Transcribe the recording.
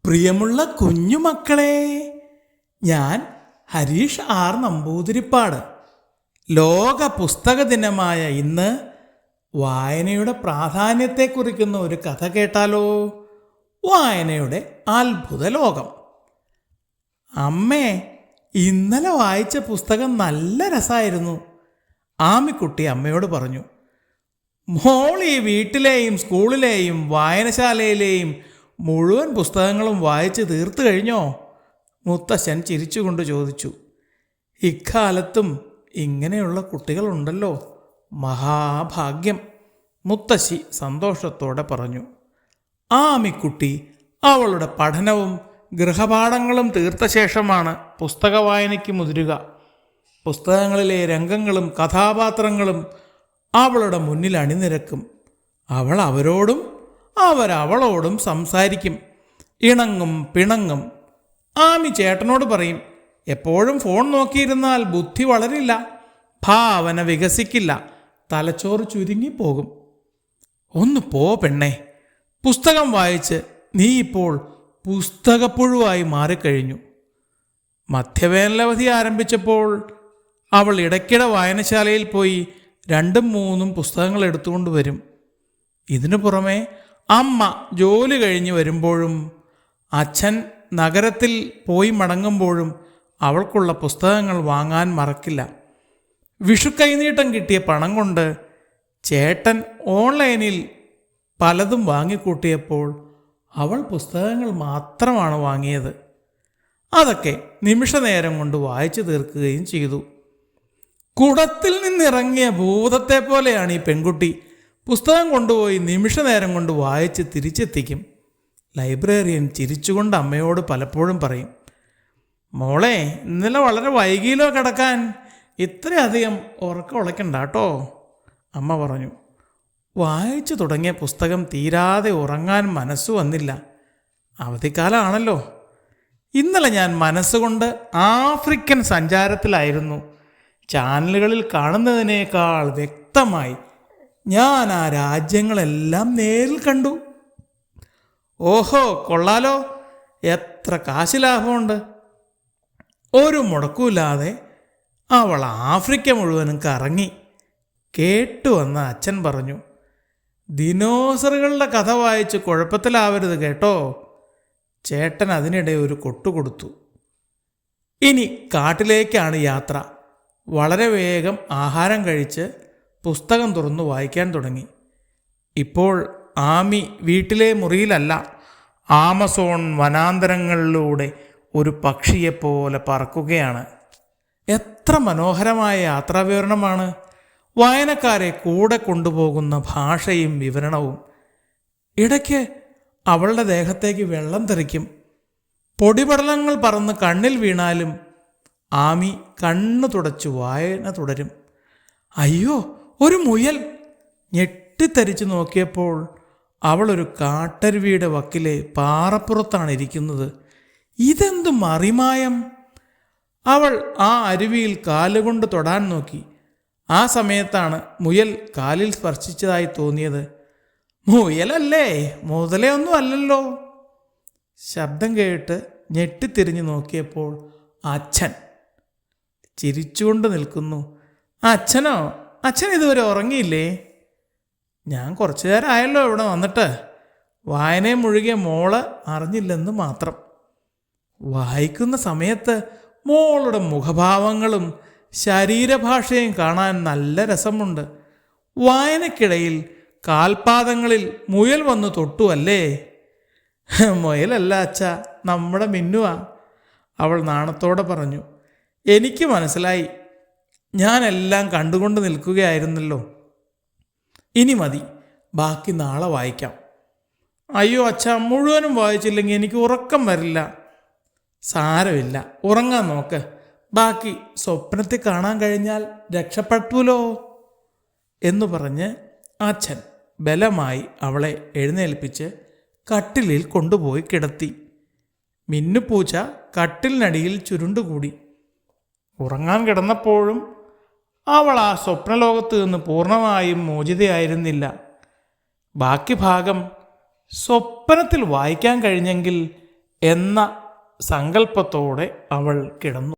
പ്രിയമുള്ള കുഞ്ഞുമക്കളെ, ഞാൻ ഹരീഷ് ആർ നമ്പൂതിരിപ്പാട്. ലോക പുസ്തക ദിനമായ ഇന്ന് വായനയുടെ പ്രാധാന്യത്തെ കുറിക്കുന്ന ഒരു കഥ കേട്ടാലോ? വായനയുടെ അത്ഭുത ലോകം. അമ്മേ, ഇന്നലെ വായിച്ച പുസ്തകം നല്ല രസമായിരുന്നു. ആമിക്കുട്ടി അമ്മയോട് പറഞ്ഞു. മോൾ ഈ വീട്ടിലെയും സ്കൂളിലെയും വായനശാലയിലെയും മുഴുവൻ പുസ്തകങ്ങളും വായിച്ച് തീർത്തു കഴിഞ്ഞോ? മുത്തശ്ശൻ ചിരിച്ചുകൊണ്ട് ചോദിച്ചു. ഇക്കാലത്തും ഇങ്ങനെയുള്ള കുട്ടികളുണ്ടല്ലോ, മഹാഭാഗ്യം, മുത്തശ്ശി സന്തോഷത്തോടെ പറഞ്ഞു. ആമിക്കുട്ടി അവളുടെ പഠനവും ഗൃഹപാഠങ്ങളും തീർത്ത ശേഷമാണ് പുസ്തക വായനയ്ക്ക് മുതിരുക. പുസ്തകങ്ങളിലെ രംഗങ്ങളും കഥാപാത്രങ്ങളും അവളുടെ മുന്നിൽ അണിനിരക്കും. അവൾ അവരോടും അവരവളോടും സംസാരിക്കും, ഇണങ്ങും പിണങ്ങും. ആമി ചേട്ടനോട് പറയും, എപ്പോഴും ഫോൺ നോക്കിയിരുന്നാൽ ബുദ്ധി വളരില്ല, ഭാവന വികസിക്കില്ല, തലച്ചോറ് ചുരുങ്ങിപ്പോകും. ഒന്ന് പോ പെണ്ണേ, പുസ്തകം വായിച്ച് നീ ഇപ്പോൾ പുസ്തകപ്പുഴുവായി മാറിക്കഴിഞ്ഞു. മധ്യവേനലവധി ആരംഭിച്ചപ്പോൾ അവൾ ഇടയ്ക്കിടെ വായനശാലയിൽ പോയി 2-3 പുസ്തകങ്ങൾ എടുത്തുകൊണ്ട് വരും. ഇതിനു പുറമെ അമ്മ ജോലി കഴിഞ്ഞ് വരുമ്പോഴും അച്ഛൻ നഗരത്തിൽ പോയി മടങ്ങുമ്പോഴും അവൾക്കുള്ള പുസ്തകങ്ങൾ വാങ്ങാൻ മറക്കില്ല. വിഷുക്കൈനീട്ടം കിട്ടിയ പണം കൊണ്ട് ചേട്ടൻ ഓൺലൈനിൽ പലതും വാങ്ങിക്കൂട്ടിയപ്പോൾ അവൾ പുസ്തകങ്ങൾ മാത്രമാണ് വാങ്ങിയത്. അതൊക്കെ നിമിഷനേരം കൊണ്ട് വായിച്ചു തീർക്കുകയും ചെയ്തു. കുടത്തിൽ നിന്നിറങ്ങിയ ഭൂതത്തെ പോലെയാണ് ഈ പെൺകുട്ടി. പുസ്തകം കൊണ്ടുപോയി നിമിഷനേരം കൊണ്ട് വായിച്ച് തിരിച്ചെത്തിക്കും. ലൈബ്രറിയൻ ചിരിച്ചുകൊണ്ട് അമ്മയോട് പലപ്പോഴും പറയും, മോളെ, ഇന്നലെ വളരെ വൈകിയിലോ കിടക്കാൻ, ഇത്രയധികം ഉറക്കം ഉളയ്ക്കണ്ട കേട്ടോ. അമ്മ പറഞ്ഞു. വായിച്ചു തുടങ്ങിയ പുസ്തകം തീരാതെ ഉറങ്ങാൻ മനസ്സു വന്നില്ല. അവധിക്കാലമാണല്ലോ. ഇന്നലെ ഞാൻ മനസ്സുകൊണ്ട് ആഫ്രിക്കൻ സഞ്ചാരത്തിലായിരുന്നു. ചാനലുകളിൽ കാണുന്നതിനേക്കാൾ വ്യക്തമായി ഞാൻ ആ രാജ്യങ്ങളെല്ലാം നേരിൽ കണ്ടു. ഓഹോ, കൊള്ളാലോ, എത്ര കാശ് ലാഭമുണ്ട്. ഒരു മുടക്കുമില്ലാതെ അവൾ ആഫ്രിക്ക മുഴുവനും കറങ്ങി. കേട്ടുവന്ന അച്ഛൻ പറഞ്ഞു, ദിനോസറുകളുടെ കഥ വായിച്ച് കുഴപ്പത്തിലാവരുത് കേട്ടോ. ചേട്ടൻ അതിനിടെ ഒരു കൊട്ടുകൊടുത്തു. ഇനി കാട്ടിലേക്കാണ് യാത്ര. വളരെ വേഗം ആഹാരം കഴിച്ച് പുസ്തകം തുറന്നു വായിക്കാൻ തുടങ്ങി. ഇപ്പോൾ ആമി വീട്ടിലെ മുറിയിലല്ല, ആമസോൺ വനാന്തരങ്ങളിലൂടെ ഒരു പക്ഷിയെപ്പോലെ പറക്കുകയാണ്. എത്ര മനോഹരമായ യാത്രാവിവരണമാണ്! വായനക്കാരെ കൂടെ കൊണ്ടുപോകുന്ന ഭാഷയും വിവരണവും. ഇടയ്ക്ക് അവളുടെ ദേഹത്തേക്ക് വെള്ളം തെറിക്കും. പൊടിപടലങ്ങൾ പറന്ന് കണ്ണിൽ വീണാലും ആമി കണ്ണു തുടച്ചു വായന തുടരും. അയ്യോ, ഒരു മുയൽ! ഞെട്ടിത്തരിച്ചു നോക്കിയപ്പോൾ അവളൊരു കാട്ടരുവിയുടെ വക്കിലെ പാറപ്പുറത്താണ് ഇരിക്കുന്നത്. ഇതെന്തു മറിമായം! അവൾ ആ അരുവിയിൽ കാലുകൊണ്ട് തൊടാൻ നോക്കി. ആ സമയത്താണ് മുയൽ കാലിൽ സ്പർശിച്ചതായി തോന്നിയത്. മുയലല്ലേ, മുതലേ ഒന്നും അല്ലല്ലോ. ശബ്ദം കേട്ട് ഞെട്ടിത്തിരിഞ്ഞു നോക്കിയപ്പോൾ അച്ഛൻ ചിരിച്ചുകൊണ്ട് നിൽക്കുന്നു. അച്ഛനോ? അച്ഛൻ ഇതുവരെ ഉറങ്ങിയില്ലേ? ഞാൻ കുറച്ചു നേരം ആയല്ലോ ഇവിടെ വന്നിട്ട്. വായനയെ മുഴുകിയ മോള് അറിഞ്ഞില്ലെന്ന് മാത്രം. വായിക്കുന്ന സമയത്ത് മോളുടെ മുഖഭാവങ്ങളും ശരീരഭാഷയും കാണാൻ നല്ല രസമുണ്ട്. വായനക്കിടയിൽ കാൽപാദങ്ങളിൽ മുയൽ വന്നു തൊട്ടു അല്ലേ? മുയലല്ല അച്ഛാ, നമ്മുടെ മിന്നുവാ, അവൾ നാണത്തോടെ പറഞ്ഞു. എനിക്ക് മനസ്സിലായി, ഞാനെല്ലാം കണ്ടുകൊണ്ട് നിൽക്കുകയായിരുന്നല്ലോ. ഇനി മതി, ബാക്കി നാളെ വായിക്കാം. അയ്യോ അച്ഛാ, മുഴുവനും വായിച്ചില്ലെങ്കിൽ എനിക്ക് ഉറക്കം വരില്ല. സാരമില്ല, ഉറങ്ങാൻ നോക്ക്. ബാക്കി സ്വപ്നത്തിൽ കാണാൻ കഴിഞ്ഞാൽ രക്ഷപ്പെട്ടുല്ലോ എന്നു പറഞ്ഞ് അച്ഛൻ ബലമായി അവളെ എഴുന്നേൽപ്പിച്ച് കട്ടിലിൽ കൊണ്ടുപോയി കിടത്തി. മിന്നുപൂച്ച കട്ടിലിനടിയിൽ ചുരുണ്ടുകൂടി. ഉറങ്ങാൻ കിടന്നപ്പോഴും അവൾ ആ സ്വപ്നലോകത്ത് നിന്ന് പൂർണ്ണമായും മോചിതയായിരുന്നില്ല. ബാക്കി ഭാഗം സ്വപ്നത്തിൽ വായിക്കാൻ കഴിഞ്ഞെങ്കിൽ എന്ന സങ്കല്പത്തോടെ അവൾ കിടന്നു.